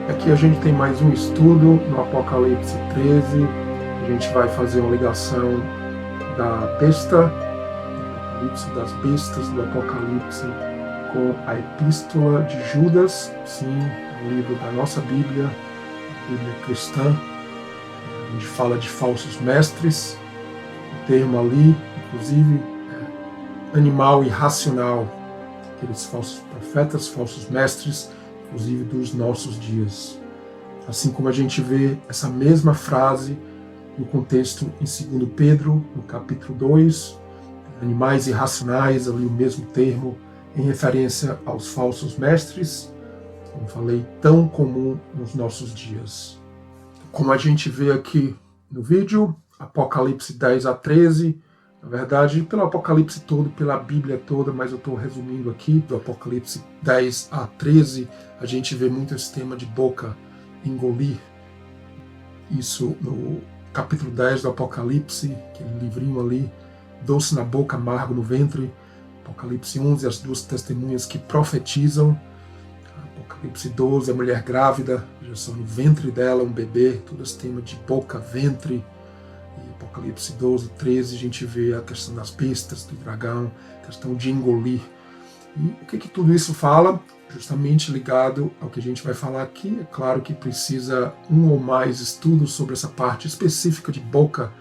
Aqui a gente tem mais um estudo no Apocalipse 13. A gente vai fazer uma ligação da besta, do Apocalipse, das bestas do Apocalipse, com a Epístola de Judas, sim, o livro da nossa Bíblia, a Bíblia cristã. A gente fala de falsos mestres, o termo ali, inclusive, é animal irracional, aqueles falsos profetas, falsos mestres, inclusive dos nossos dias. Assim como a gente vê essa mesma frase no contexto em 2 Pedro, no capítulo 2, animais irracionais, ali o mesmo termo, em referência aos falsos mestres, como falei, tão comum nos nossos dias. Como a gente vê aqui no vídeo, Apocalipse 10 a 13, na verdade, pelo Apocalipse todo, pela Bíblia toda, mas eu estou resumindo aqui, do Apocalipse 10 a 13, a gente vê muito esse tema de boca, engolir. Isso no capítulo 10 do Apocalipse, aquele livrinho ali, doce na boca, amargo no ventre. Apocalipse 11, as duas testemunhas que profetizam. Apocalipse 12, a mulher grávida, já só no ventre dela um bebê, todo esse tema de boca, ventre. E Apocalipse 12, 13, a gente vê a questão das bestas, do dragão, a questão de engolir. E o que tudo isso fala? Justamente ligado ao que a gente vai falar aqui. É claro que precisa um ou mais estudos sobre essa parte específica de boca,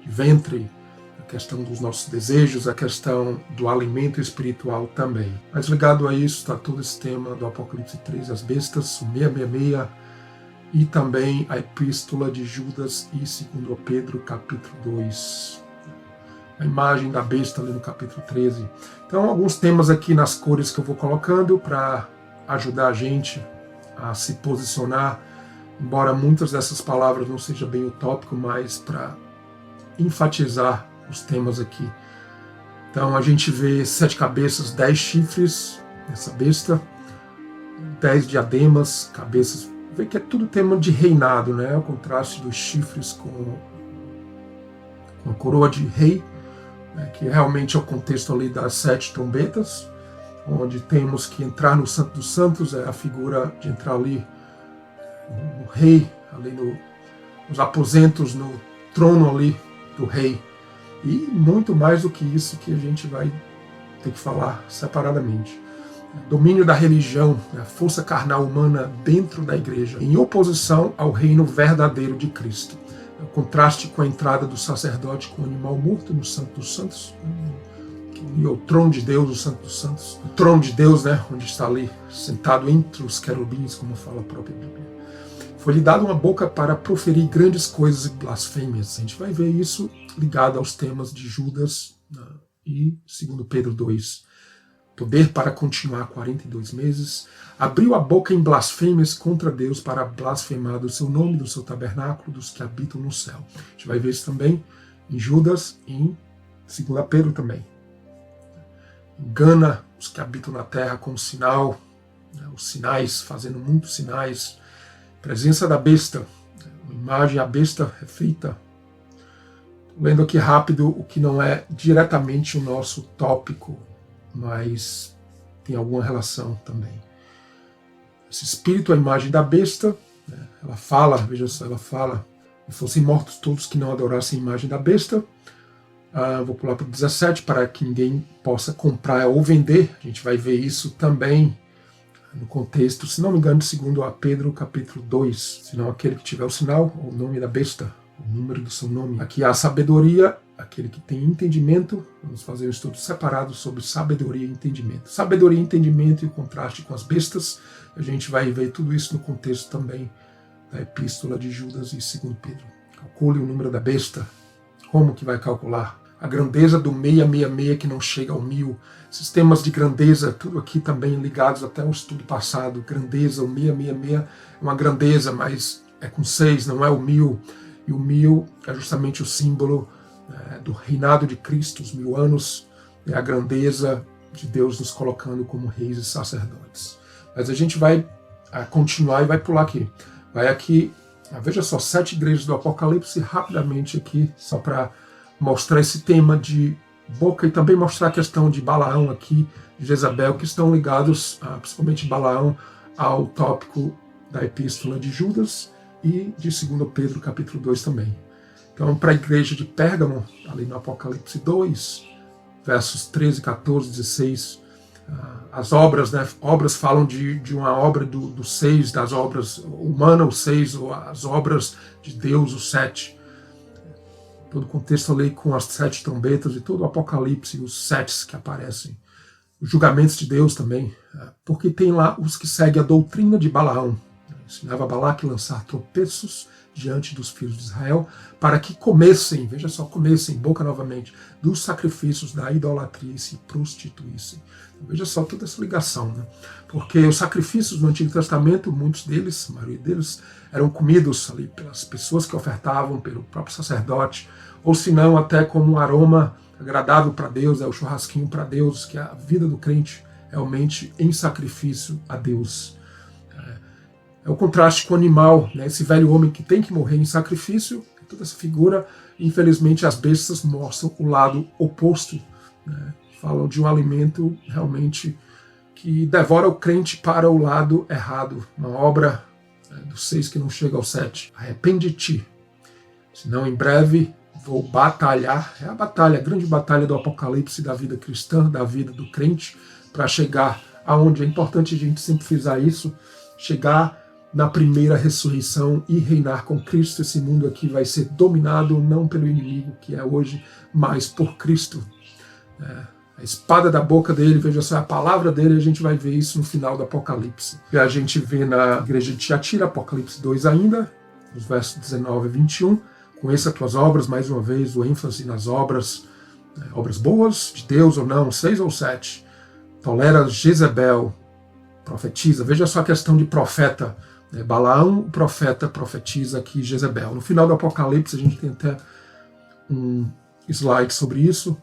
de ventre, a questão dos nossos desejos, a questão do alimento espiritual também. Mas ligado a isso está todo esse tema do Apocalipse 13, as bestas, o 666, e também a Epístola de Judas e 2 Pedro, capítulo 2. A imagem da besta ali no capítulo 13. Então, alguns temas aqui nas cores que eu vou colocando para ajudar a gente a se posicionar, embora muitas dessas palavras não sejam bem o tópico, mas para enfatizar os temas aqui. Então, a gente vê 7 cabeças, 10 chifres nessa besta, 10 diademas, cabeças. Vê que é tudo tema de reinado, né? O contraste dos chifres com a coroa de rei, que realmente é o contexto ali das 7 trombetas, onde temos que entrar no Santo dos Santos, é a figura de entrar ali no rei, ali nos aposentos, no trono ali do rei. E muito mais do que isso que a gente vai ter que falar separadamente. Domínio da religião, a força carnal humana dentro da igreja, em oposição ao reino verdadeiro de Cristo. O contraste com a entrada do sacerdote com o animal morto no Santo dos Santos, que é o trono de Deus, o Santo dos Santos. O trono de Deus, né, onde está ali, sentado entre os querubins, como fala a própria Bíblia. Foi-lhe dada uma boca para proferir grandes coisas e blasfêmias. A gente vai ver isso ligado aos temas de Judas e 2 Pedro 2. Poder para continuar 42 meses, abriu a boca em blasfêmias contra Deus para blasfemar do seu nome, do seu tabernáculo, dos que habitam no céu. A gente vai ver isso também em Judas e em 2 Pedro também. Engana os que habitam na terra com sinal, os sinais, fazendo muitos sinais. Presença da besta, a imagem, a besta é feita. Lendo aqui rápido o que não é diretamente o nosso tópico, mas tem alguma relação também. Esse espírito, a imagem da besta, ela fala, veja só, ela fala, e fossem mortos todos que não adorassem a imagem da besta. Vou pular para o 17, para que ninguém possa comprar ou vender. A gente vai ver isso também no contexto, se não me engano, segundo a Pedro, capítulo 2. Senão aquele que tiver o sinal, o nome da besta, o número do seu nome. Aqui há a sabedoria, aquele que tem entendimento. Vamos fazer um estudo separado sobre sabedoria e entendimento. Sabedoria e entendimento e o contraste com as bestas. A gente vai ver tudo isso no contexto também da Epístola de Judas e 2 Pedro. Calcule o número da besta. Como que vai calcular? A grandeza do 666 que não chega ao 1000. Sistemas de grandeza, tudo aqui também ligados até ao estudo passado. Grandeza, o 666 é uma grandeza, mas é com 6, não é o 1000. E o 1000 é justamente o símbolo do reinado de Cristo, os 1000 anos, é a grandeza de Deus nos colocando como reis e sacerdotes. Mas a gente vai continuar e vai pular aqui. Vai aqui, veja só, 7 igrejas do Apocalipse, rapidamente aqui, só para mostrar esse tema de boca e também mostrar a questão de Balaão aqui, de Jezabel, que estão ligados, principalmente Balaão, ao tópico da Epístola de Judas e de 2 Pedro capítulo 2 também. Então, para a igreja de Pérgamo, ali no Apocalipse 2, versos 13, 14, 16, as obras, né? Obras falam de uma obra do 6, das obras humanas, o 6, ou as obras de Deus, o 7. Todo o contexto ali com as 7 trombetas e todo o Apocalipse, os 7 que aparecem. Os julgamentos de Deus também, porque tem lá os que seguem a doutrina de Balaão. Ensinava Balaque a lançar tropeços diante dos filhos de Israel, para que comessem, veja só, comessem, boca novamente, dos sacrifícios da idolatria e se prostituíssem. Então, veja só toda essa ligação, né? Porque os sacrifícios no Antigo Testamento, muitos deles, a maioria deles, eram comidos ali pelas pessoas que ofertavam, pelo próprio sacerdote, ou se não, até como um aroma agradável para Deus, o churrasquinho para Deus, que é a vida do crente realmente em sacrifício a Deus. É o contraste com o animal, né? Esse velho homem que tem que morrer em sacrifício, toda essa figura. Infelizmente, as bestas mostram o lado oposto, né? Falam de um alimento realmente que devora o crente para o lado errado. Uma obra do 6 que não chega ao 7. Arrepende-te, senão em breve vou batalhar. É a batalha, a grande batalha do Apocalipse, da vida cristã, da vida do crente, para chegar aonde é importante a gente sempre frisar isso, chegar na primeira ressurreição e reinar com Cristo. Esse mundo aqui vai ser dominado não pelo inimigo que é hoje, mas por Cristo. A espada da boca dele, veja só, a palavra dele, a gente vai ver isso no final do Apocalipse. E a gente vê na igreja de Tiatira, Apocalipse 2 ainda, nos versos 19 e 21, conheça as tuas obras, mais uma vez, o ênfase nas obras, obras boas, de Deus ou não, 6 ou 7. Tolera Jezebel, profetiza, veja só a questão de profeta. Balaão, o profeta, profetiza aqui Jezebel. No final do Apocalipse, a gente tem até um slide sobre isso.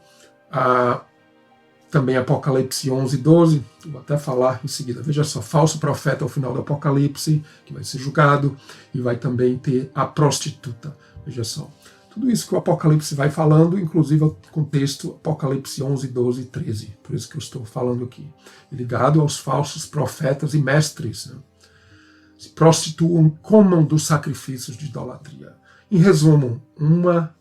Também Apocalipse 11 e 12, vou até falar em seguida. Veja só, falso profeta ao final do Apocalipse, que vai ser julgado, e vai também ter a prostituta. Veja só, tudo isso que o Apocalipse vai falando, inclusive o contexto Apocalipse 11, 12 e 13. Por isso que eu estou falando aqui. Ligado aos falsos profetas e mestres, né? Se prostituam, comam dos sacrifícios de idolatria. Em resumo, uma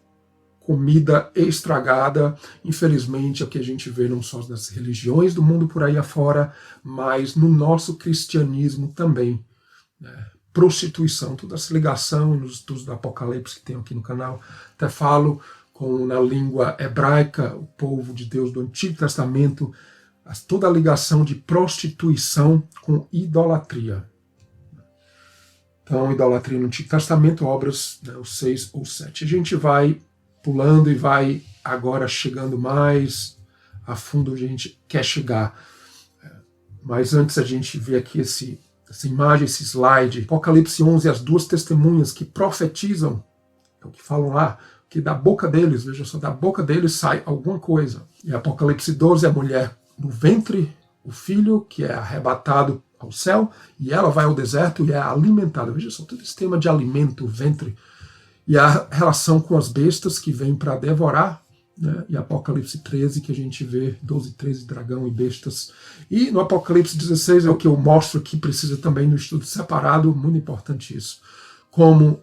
comida estragada, infelizmente, é o que a gente vê não só nas religiões do mundo por aí afora, mas no nosso cristianismo também. Prostituição, toda essa ligação nos estudos do Apocalipse que tem aqui no canal, até falo na língua hebraica, o povo de Deus do Antigo Testamento, toda a ligação de prostituição com idolatria. Então, idolatria no Antigo Testamento, obras, os 6 ou 7. A gente vai pulando e vai agora chegando mais a fundo onde a gente quer chegar. Mas antes a gente vê aqui essa imagem, esse slide. Apocalipse 11, as duas testemunhas que profetizam, é o que falam lá, que da boca deles, veja só, da boca deles sai alguma coisa. E Apocalipse 12, a mulher no ventre, o filho que é arrebatado ao céu, e ela vai ao deserto e é alimentada. Veja só, todo esse tema de alimento, ventre, e a relação com as bestas que vêm para devorar, né? E Apocalipse 13, que a gente vê 12, 13, dragão e bestas. E no Apocalipse 16 é o que eu mostro aqui, precisa também no estudo separado, muito importante isso, como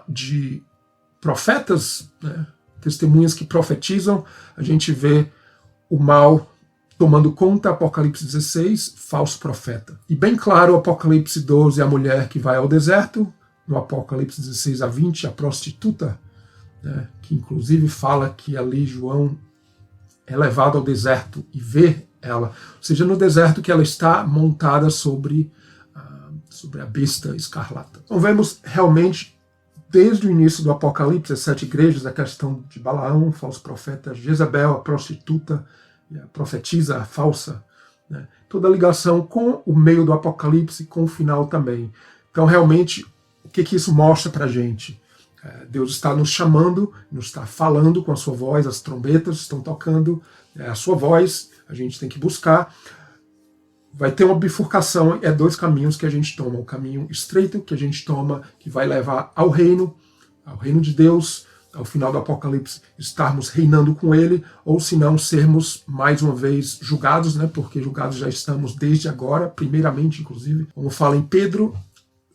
de profetas, né? Testemunhas que profetizam, a gente vê o mal tomando conta, Apocalipse 16, falso profeta. E bem claro, Apocalipse 12, a mulher que vai ao deserto, no Apocalipse 16 a 20, a prostituta, né, que inclusive fala que ali João é levado ao deserto e vê ela, ou seja, no deserto que ela está montada sobre a besta escarlata. Então vemos realmente, desde o início do Apocalipse, as 7 igrejas, a questão de Balaão, falso profeta, Jezabel, a prostituta, a profetisa, a falsa, né? Toda a ligação com o meio do Apocalipse, com o final também. Então, realmente, o que isso mostra para a gente? Deus está nos chamando, nos está falando com a sua voz, as trombetas estão tocando, a sua voz, a gente tem que buscar. Vai ter uma bifurcação, 2 caminhos que a gente toma. O caminho estreito que a gente toma, que vai levar ao reino de Deus, ao final do Apocalipse, estarmos reinando com ele, ou se não, sermos mais uma vez julgados, né? Porque julgados já estamos desde agora, primeiramente, inclusive, como fala em Pedro,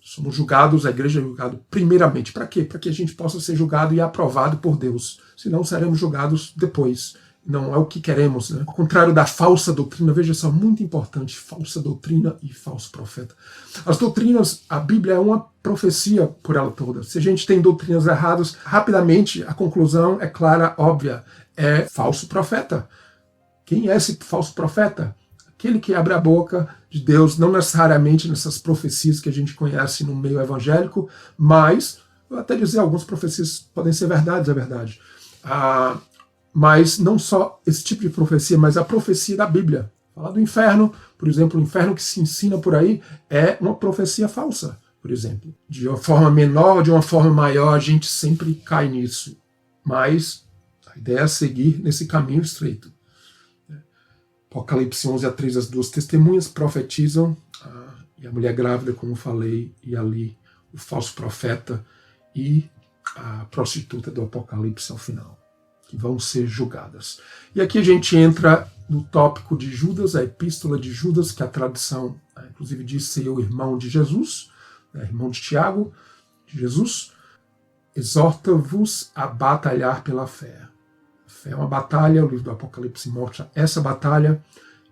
Somos julgados, a igreja é julgada primeiramente. Para quê? Para que a gente possa ser julgado e aprovado por Deus. Senão seremos julgados depois. Não é o que queremos, né? Ao contrário da falsa doutrina, veja só, muito importante, falsa doutrina e falso profeta. As doutrinas, a Bíblia é uma profecia por ela toda. Se a gente tem doutrinas erradas, rapidamente a conclusão é clara, óbvia, é falso profeta. Quem é esse falso profeta? Aquele que abre a boca de Deus, não necessariamente nessas profecias que a gente conhece no meio evangélico, mas, vou até dizer, algumas profecias podem ser verdades, é verdade. Mas não só esse tipo de profecia, mas a profecia da Bíblia. Falar do inferno, por exemplo, o inferno que se ensina por aí é uma profecia falsa, por exemplo. De uma forma menor, de uma forma maior, a gente sempre cai nisso. Mas a ideia é seguir nesse caminho estreito. Apocalipse 11:3, as duas testemunhas profetizam, e a mulher grávida, como falei, e ali o falso profeta e a prostituta do Apocalipse ao final, que vão ser julgadas. E aqui a gente entra no tópico de Judas, a epístola de Judas, que a tradição, inclusive, diz ser o irmão de Jesus, irmão de Tiago, de Jesus. Exorta-vos a batalhar pela fé. A fé é uma batalha, o livro do Apocalipse mostra essa batalha,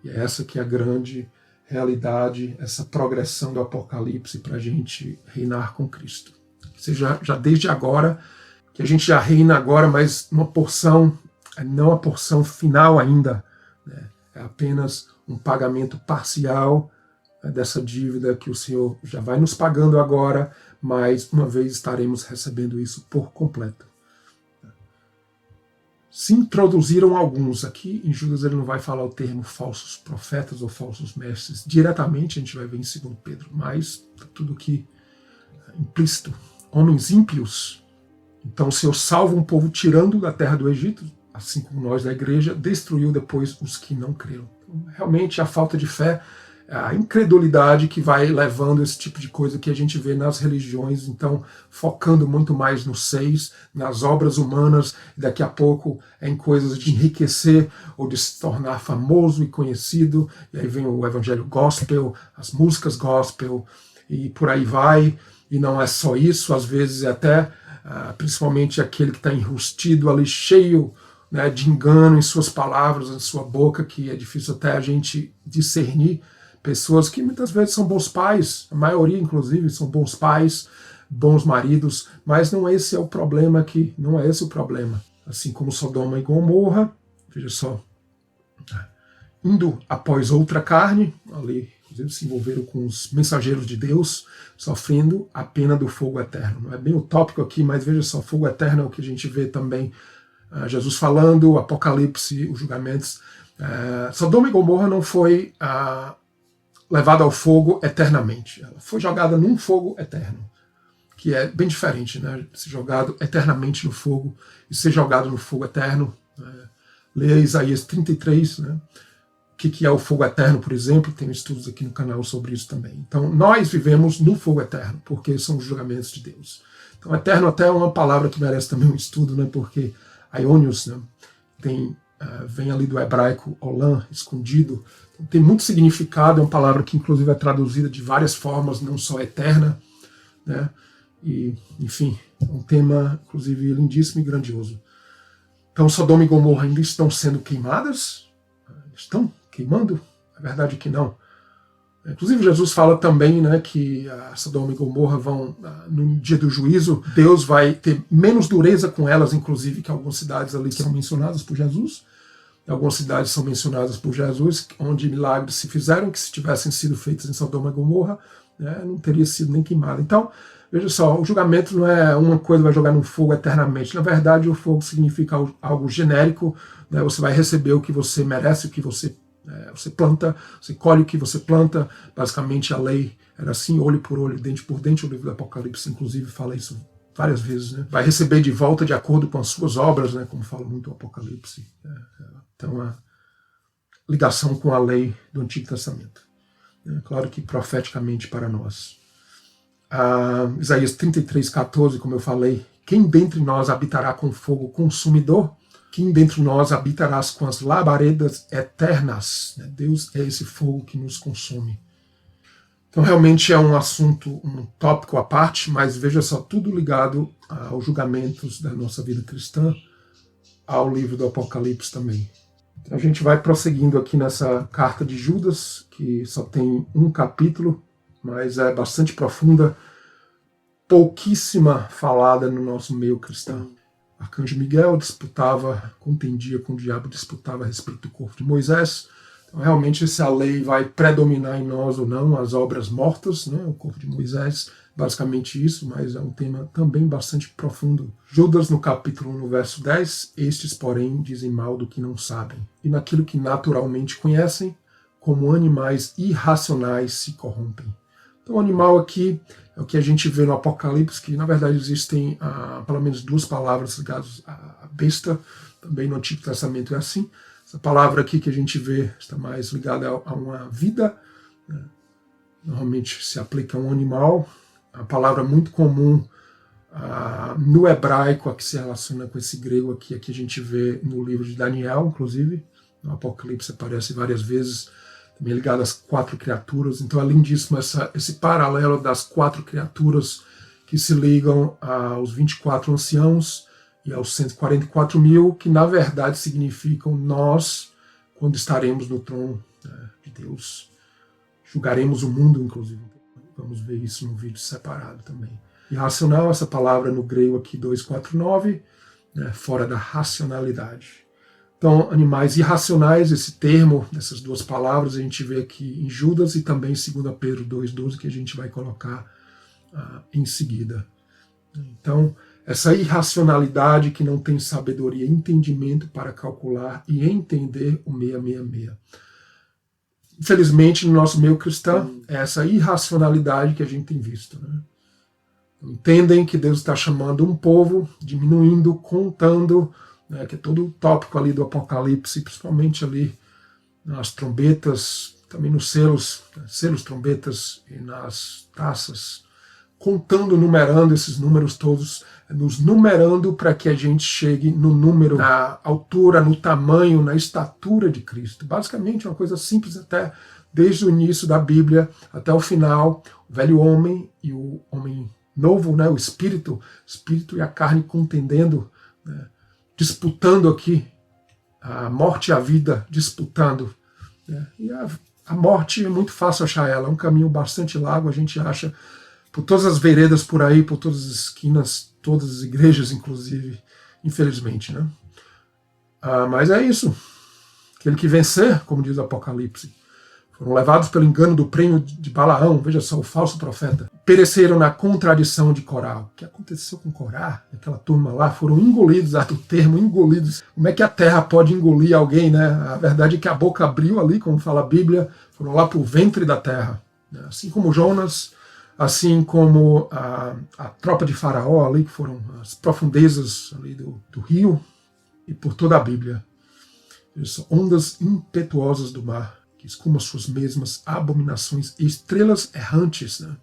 e é essa que é a grande realidade, essa progressão do Apocalipse para a gente reinar com Cristo. Seja já desde agora, que a gente já reina agora, mas uma porção, não a porção final ainda, né? É apenas um pagamento parcial, né, dessa dívida que o Senhor já vai nos pagando agora, mas uma vez estaremos recebendo isso por completo. Se introduziram alguns aqui, em Judas ele não vai falar o termo falsos profetas ou falsos mestres diretamente, a gente vai ver em 2 Pedro, mas tudo aqui implícito. Homens ímpios. Então o Senhor salva um povo tirando da terra do Egito, assim como nós da igreja, destruiu depois os que não creram. Então, realmente a falta de fé, a incredulidade que vai levando esse tipo de coisa que a gente vê nas religiões, então focando muito mais nos seis, nas obras humanas, e daqui a pouco em coisas de enriquecer ou de se tornar famoso e conhecido, e aí vem o evangelho gospel, as músicas gospel, e por aí vai, e não é só isso, às vezes é até, principalmente aquele que está enrustido ali, cheio, né, de engano em suas palavras, em sua boca, que é difícil até a gente discernir. Pessoas que muitas vezes são bons pais, a maioria inclusive são bons pais, bons maridos, mas não esse é o problema aqui, não é esse o problema. Assim como Sodoma e Gomorra, veja só, indo após outra carne, ali inclusive se envolveram com os mensageiros de Deus, sofrendo a pena do fogo eterno. Não é bem o tópico aqui, mas veja só, fogo eterno é o que a gente vê também, Jesus falando, Apocalipse, os julgamentos. Sodoma e Gomorra não foi levada ao fogo eternamente. Ela foi jogada num fogo eterno, que é bem diferente, né? Ser jogado eternamente no fogo e ser jogado no fogo eterno. Leia Isaías 33, né? O que é o fogo eterno, por exemplo, tem estudos aqui no canal sobre isso também. Então, nós vivemos no fogo eterno, porque são os julgamentos de Deus. Então, eterno até é uma palavra que merece também um estudo, né? Porque aionios, né? Vem ali do hebraico olam, escondido. Então, tem muito significado, é uma palavra que inclusive é traduzida de várias formas, não só eterna, né? E, enfim, é um tema, inclusive, lindíssimo e grandioso. Então, Sodoma e Gomorra ainda estão sendo queimadas? Estão queimando? É verdade que não. Inclusive, Jesus fala também, né, que Sodoma e Gomorra vão, no dia do juízo, Deus vai ter menos dureza com elas, inclusive, que algumas cidades ali que são mencionadas por Jesus. Algumas cidades são mencionadas por Jesus, onde milagres se fizeram, que se tivessem sido feitos em Sodoma e Gomorra, né, não teria sido nem queimado. Então, veja só, o julgamento não é uma coisa que vai jogar no fogo eternamente. Na verdade, o fogo significa algo genérico, né, você vai receber o que você merece, o que você planta, você colhe o que você planta. Basicamente a lei era assim, olho por olho, dente por dente. O livro do Apocalipse inclusive fala isso várias vezes, né? Vai receber de volta de acordo com as suas obras, né? Como fala muito o Apocalipse. Então a ligação com a lei do Antigo Testamento. Claro que profeticamente para nós. Isaías 33:14, como eu falei, quem dentre nós habitará com fogo consumidor? Quem dentre nós habitarás com as labaredas eternas? Deus é esse fogo que nos consome. Então realmente é um assunto, um tópico à parte, mas veja só, tudo ligado aos julgamentos da nossa vida cristã, ao livro do Apocalipse também. Então a gente vai prosseguindo aqui nessa carta de Judas, que só tem um capítulo, mas é bastante profunda, pouquíssima falada no nosso meio cristão. Arcanjo Miguel contendia com o diabo, disputava a respeito do corpo de Moisés. Então, realmente, se a lei vai predominar em nós ou não, as obras mortas, né, o corpo de Moisés, basicamente isso, mas é um tema também bastante profundo. Judas, no capítulo 1, no verso 10, estes, porém, dizem mal do que não sabem, e naquilo que naturalmente conhecem, como animais irracionais se corrompem. Então, o animal aqui é o que a gente vê no Apocalipse, que na verdade existem pelo menos duas palavras ligadas à besta, também no Antigo Testamento é assim. Essa palavra aqui que a gente vê está mais ligada a uma vida, né? Normalmente se aplica a um animal. A palavra muito comum no hebraico, a que se relaciona com esse grego aqui, a gente vê no livro de Daniel, inclusive. No Apocalipse aparece várias vezes, também ligado às 4 criaturas. Então é lindíssimo esse paralelo das 4 criaturas que se ligam aos 24 anciãos e aos 144 mil, que na verdade significam nós, quando estaremos no trono, né, de Deus. Julgaremos o mundo, inclusive. Vamos ver isso num vídeo separado também. Irracional, essa palavra no grego aqui 249, né, fora da racionalidade. Então, animais irracionais, esse termo, essas duas palavras, a gente vê aqui em Judas e também em 2 Pedro 2,12, que a gente vai colocar em seguida. Então, essa irracionalidade que não tem sabedoria e entendimento para calcular e entender o 666. Infelizmente, no nosso meio cristão, é essa irracionalidade que a gente tem visto, né? Entendem que Deus está chamando um povo, diminuindo, contando, né, que é todo o tópico ali do Apocalipse, principalmente ali nas trombetas, também nos selos, trombetas e nas taças, contando, numerando esses números todos, nos numerando para que a gente chegue no número, na altura, no tamanho, na estatura de Cristo. Basicamente, uma coisa simples até, desde o início da Bíblia até o final, o velho homem e o homem novo, né, o espírito e a carne contendendo, né, disputando aqui, a morte e a vida disputando. Né, e a morte é muito fácil achar ela, é um caminho bastante largo, a gente acha por todas as veredas por aí, por todas as esquinas, todas as igrejas, inclusive, infelizmente, né? Mas é isso. Aquele que vencer, como diz o Apocalipse, foram levados pelo engano do prêmio de Balaão, veja só, o falso profeta, pereceram na contradição de Corá. O que aconteceu com Corá? Aquela turma lá, foram engolidos, do termo engolidos. Como é que a terra pode engolir alguém, né? A verdade é que a boca abriu ali, como fala a Bíblia, foram lá para o ventre da terra. Né? Assim como Jonas, assim como a tropa de Faraó ali, que foram as profundezas ali do rio, e por toda a Bíblia. Isso, ondas impetuosas do mar, que escumam suas mesmas abominações, estrelas errantes. Né?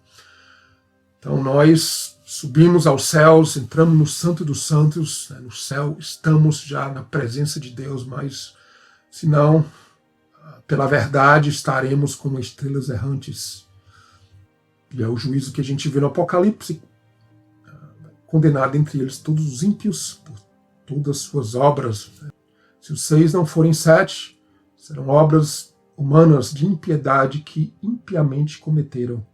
Então nós subimos aos céus, entramos no Santo dos Santos, né? No céu estamos já na presença de Deus, mas se não, pela verdade estaremos como estrelas errantes. E é o juízo que a gente vê no Apocalipse, condenado entre eles todos os ímpios por todas as suas obras. Se os 6 não forem 7, serão obras humanas de impiedade que impiamente cometeram.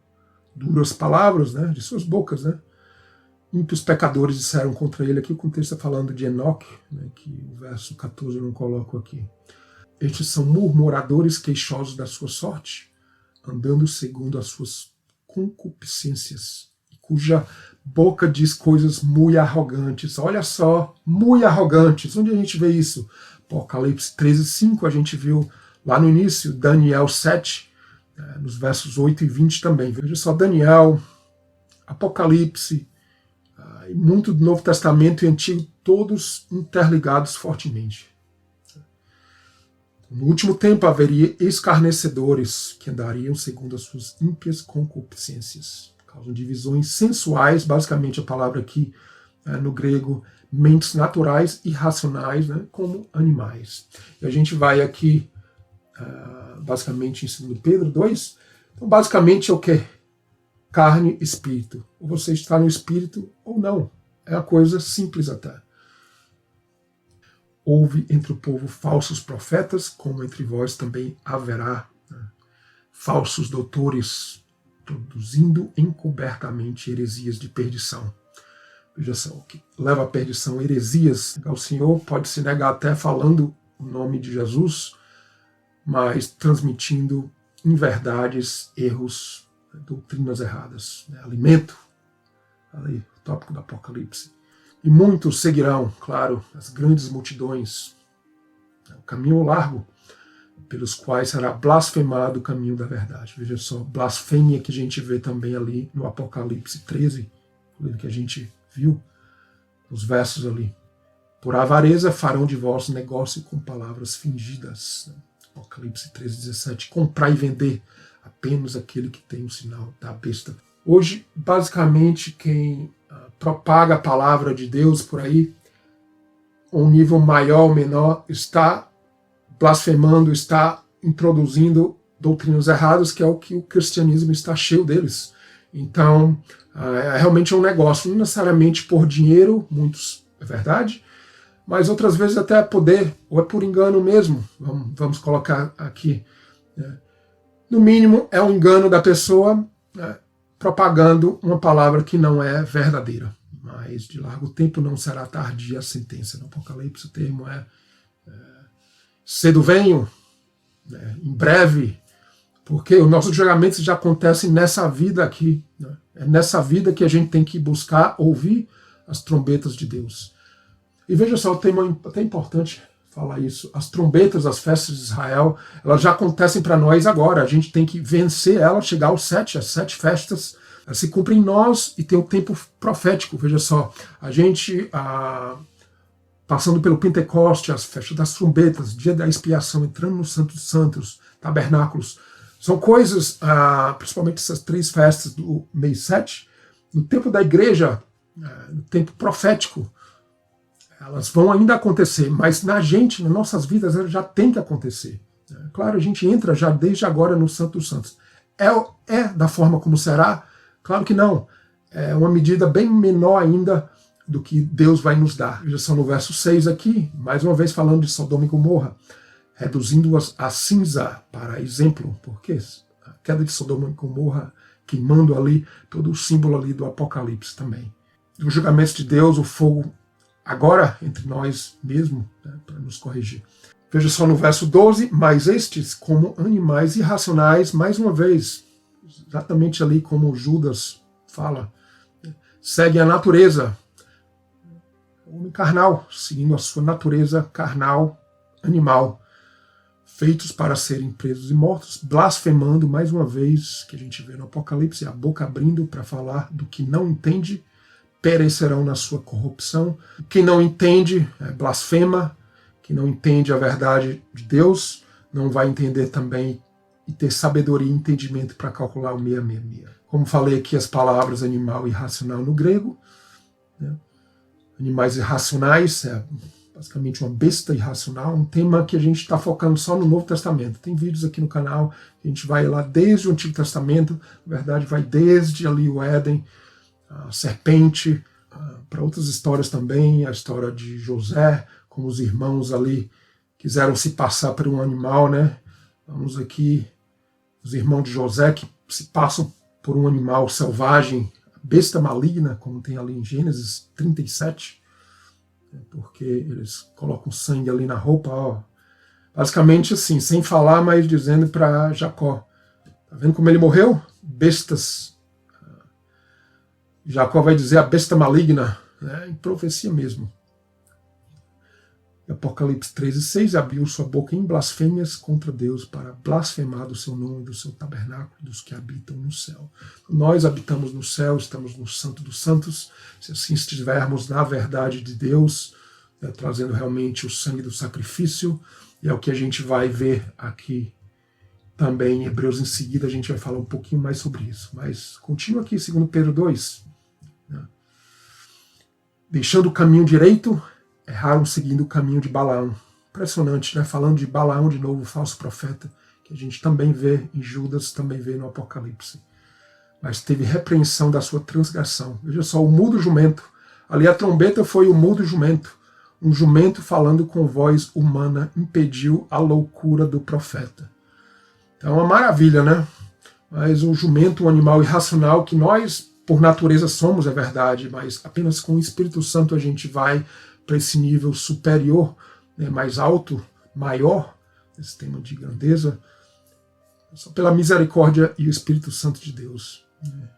Duras palavras, né, de suas bocas. Né? Ímpios pecadores disseram contra ele. Aqui o contexto está falando de Enoque, né, que o verso 14 eu não coloco aqui. Estes são murmuradores queixosos da sua sorte, andando segundo as suas concupiscências, cuja boca diz coisas muito arrogantes. Olha só, muito arrogantes. Onde a gente vê isso? Apocalipse 13:5, a gente viu lá no início, Daniel 7, nos versos 8 e 20 também. Veja só, Daniel, Apocalipse, e muito do Novo Testamento e Antigo, todos interligados fortemente. No último tempo haveria escarnecedores que andariam segundo as suas ímpias concupiscências. Causam divisões sensuais, basicamente a palavra aqui no grego, mentes naturais e racionais, né, como animais. E a gente vai aqui, basicamente em 2 Pedro 2, Então, basicamente, é o quê? Carne e espírito. Ou você está no espírito ou não. É uma coisa simples até. Houve entre o povo falsos profetas, como entre vós também haverá, né, falsos doutores, produzindo encobertamente heresias de perdição. Veja só, o que leva à perdição, heresias. O Senhor pode se negar até falando o nome de Jesus, mas transmitindo inverdades, erros, doutrinas erradas. Né? Alimento, ali, o tópico do Apocalipse. E muitos seguirão, claro, as grandes multidões, o caminho largo, pelos quais será blasfemado o caminho da verdade. Veja só, blasfêmia que a gente vê também ali no Apocalipse 13, que a gente viu, os versos ali. Por avareza farão de vós negócio com palavras fingidas. Apocalipse 13, 17. Comprar e vender apenas aquele que tem o sinal da besta. Hoje, basicamente, quem propaga a palavra de Deus por aí, um nível maior ou menor, está blasfemando, está introduzindo doutrinas erradas, que é o que o cristianismo está cheio deles. Então, é realmente um negócio, não necessariamente por dinheiro, muitos, é verdade, mas outras vezes até poder, ou é por engano mesmo, vamos colocar aqui. Né? No mínimo, é um engano da pessoa, né, propagando uma palavra que não é verdadeira. Mas de largo tempo não será tardia a sentença. No Apocalipse o termo é cedo venho, né, em breve, porque os nossos julgamentos já acontecem nessa vida aqui. Né? É nessa vida que a gente tem que buscar ouvir as trombetas de Deus. E veja só, o tema até importante falar isso. As trombetas, as festas de Israel, elas já acontecem para nós agora. A gente tem que vencer elas, chegar às 7 festas. Elas se cumprem em nós e tem o tempo profético. Veja só, a gente, passando pelo Pentecoste, as festas das trombetas, dia da expiação, entrando no Santo dos Santos, tabernáculos, são coisas, principalmente essas 3 festas do mês 7, no tempo da igreja, no tempo profético, elas vão ainda acontecer, mas na gente, nas nossas vidas, elas já tem que acontecer. Claro, a gente entra já desde agora no Santo dos Santos. É da forma como será? Claro que não. É uma medida bem menor ainda do que Deus vai nos dar. Já são no verso 6 aqui, mais uma vez falando de Sodoma e Gomorra, reduzindo-as a cinza para exemplo, porque a queda de Sodoma e Gomorra queimando ali todo o símbolo ali do Apocalipse também. Os julgamentos de Deus, o fogo agora entre nós mesmo, né, para nos corrigir. Veja só no verso 12, mas estes, como animais irracionais, mais uma vez, exatamente ali como Judas fala, seguem a natureza, o homem carnal, seguindo a sua natureza carnal, animal, feitos para serem presos e mortos, blasfemando, mais uma vez, que a gente vê no Apocalipse, a boca abrindo para falar do que não entende, perecerão na sua corrupção. Quem não entende blasfema, quem não entende a verdade de Deus, não vai entender também e ter sabedoria e entendimento para calcular o 666. Como falei aqui, as palavras animal e irracional no grego, né? Animais irracionais, basicamente uma besta irracional, um tema que a gente está focando só no Novo Testamento. Tem vídeos aqui no canal, a gente vai lá desde o Antigo Testamento, na verdade vai desde ali o Éden, a serpente, para outras histórias também, a história de José, como os irmãos ali quiseram se passar por um animal, né? Vamos aqui, os irmãos de José que se passam por um animal selvagem, besta maligna, como tem ali em Gênesis 37, porque eles colocam sangue ali na roupa, ó. Basicamente assim, sem falar, mas dizendo para Jacó, tá vendo como ele morreu? Bestas. Jacó vai dizer a besta maligna, né, em profecia mesmo. Apocalipse 13:6, abriu sua boca em blasfêmias contra Deus para blasfemar do seu nome, do seu tabernáculo, dos que habitam no céu. Nós habitamos no céu, estamos no Santo dos Santos, se assim estivermos na verdade de Deus, né, trazendo realmente o sangue do sacrifício, e é o que a gente vai ver aqui também em Hebreus em seguida, a gente vai falar um pouquinho mais sobre isso. Mas continua aqui, 2 Pedro 2. Né? Deixando o caminho direito, erraram seguindo o caminho de Balaão. Impressionante, né? Falando de Balaão de novo, falso profeta, que a gente também vê em Judas, também vê no Apocalipse. Mas teve repreensão da sua transgressão. Veja só, o mudo jumento. Ali a trombeta foi o mudo jumento. Um jumento falando com voz humana impediu a loucura do profeta. Então é uma maravilha, né? Mas o jumento, um animal irracional que nós, por natureza, somos, é verdade, mas apenas com o Espírito Santo a gente vai para esse nível superior, né, mais alto, maior, esse tema de grandeza, só pela misericórdia e o Espírito Santo de Deus, né,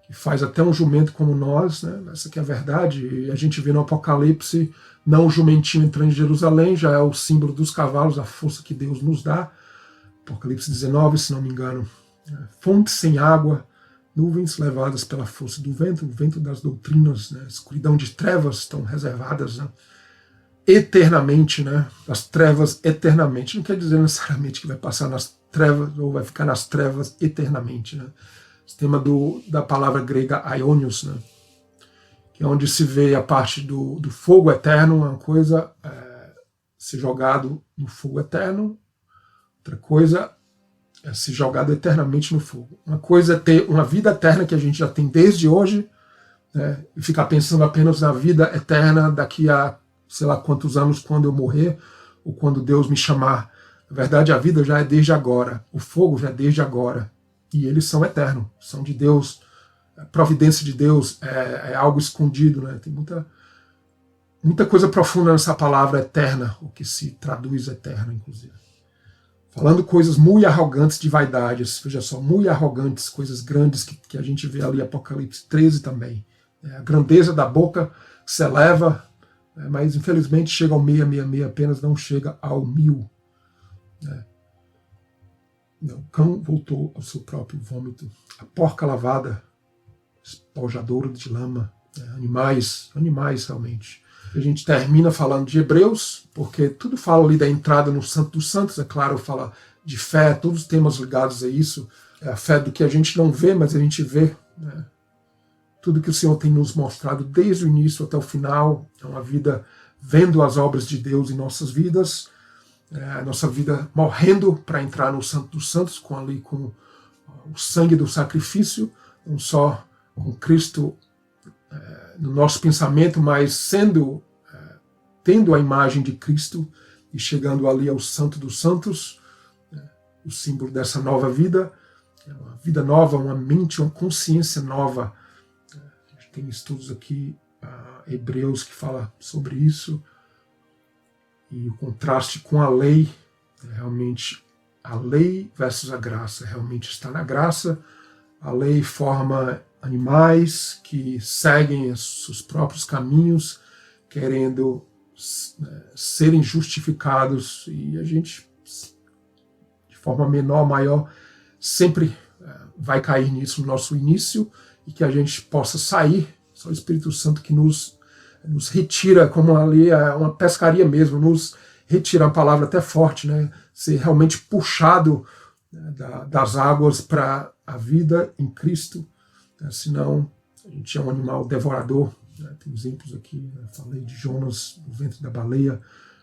que faz até um jumento como nós, né, essa que é a verdade, e a gente vê no Apocalipse, não o jumentinho entrando em Jerusalém, já é o símbolo dos cavalos, a força que Deus nos dá, Apocalipse 19, se não me engano, fontes sem água, nuvens levadas pela força do vento, o vento das doutrinas, né, escuridão de trevas estão reservadas, né, eternamente, né, as trevas eternamente, não quer dizer necessariamente que vai passar nas trevas ou vai ficar nas trevas eternamente, né, esse tema da palavra grega aionios, né, que é onde se vê a parte do fogo eterno, uma coisa ser jogado no fogo eterno, outra coisa é ser jogado eternamente no fogo. Uma coisa é ter uma vida eterna que a gente já tem desde hoje, né, e ficar pensando apenas na vida eterna daqui a sei lá quantos anos, quando eu morrer, ou quando Deus me chamar. Na verdade, a vida já é desde agora, o fogo já é desde agora, e eles são eternos, são de Deus, a providência de Deus é algo escondido, né? Tem muita coisa profunda nessa palavra eterna, o que se traduz eterno, inclusive. Falando coisas muito arrogantes de vaidades, veja só, muito arrogantes, coisas grandes que a gente vê ali, Apocalipse 13 também. A grandeza da boca se eleva, mas infelizmente chega ao 666, apenas não chega ao 1000. O cão voltou ao seu próprio vômito. A porca lavada, espojadora de lama, animais realmente. A gente termina falando de Hebreus, porque tudo fala ali da entrada no Santo dos Santos, é claro, fala de fé, todos os temas ligados a isso, é a fé do que a gente não vê, mas a gente vê, né? Tudo que o Senhor tem nos mostrado desde o início até o final, é uma vida vendo as obras de Deus em nossas vidas, a nossa vida morrendo para entrar no Santo dos Santos, com o sangue do sacrifício, não só com Cristo no nosso pensamento, mas tendo a imagem de Cristo e chegando ali ao Santo dos Santos, o símbolo dessa nova vida, uma vida nova, uma mente, uma consciência nova. A gente tem estudos aqui, Hebreus, que fala sobre isso, e o contraste com a lei, realmente a lei versus a graça, realmente está na graça, a lei forma animais que seguem os seus próprios caminhos, querendo serem justificados, e a gente, de forma menor, maior, sempre vai cair nisso no nosso início, e que a gente possa sair, só o Espírito Santo que nos retira, como ali uma pescaria mesmo, nos retira, uma palavra até forte, né? Ser realmente puxado, né, das águas para a vida em Cristo, né? Senão a gente é um animal devorador, né? Tem exemplos aqui, né? Falei de Jonas no ventre da baleia,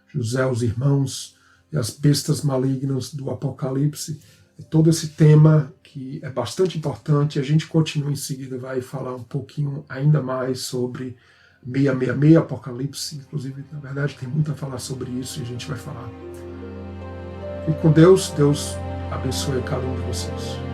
José, os irmãos e as bestas malignas do Apocalipse. É todo esse tema que é bastante importante. A gente continua em seguida, vai falar um pouquinho ainda mais sobre 666, Apocalipse, inclusive, na verdade, tem muito a falar sobre isso e a gente vai falar. E com Deus, Deus abençoe cada um de vocês.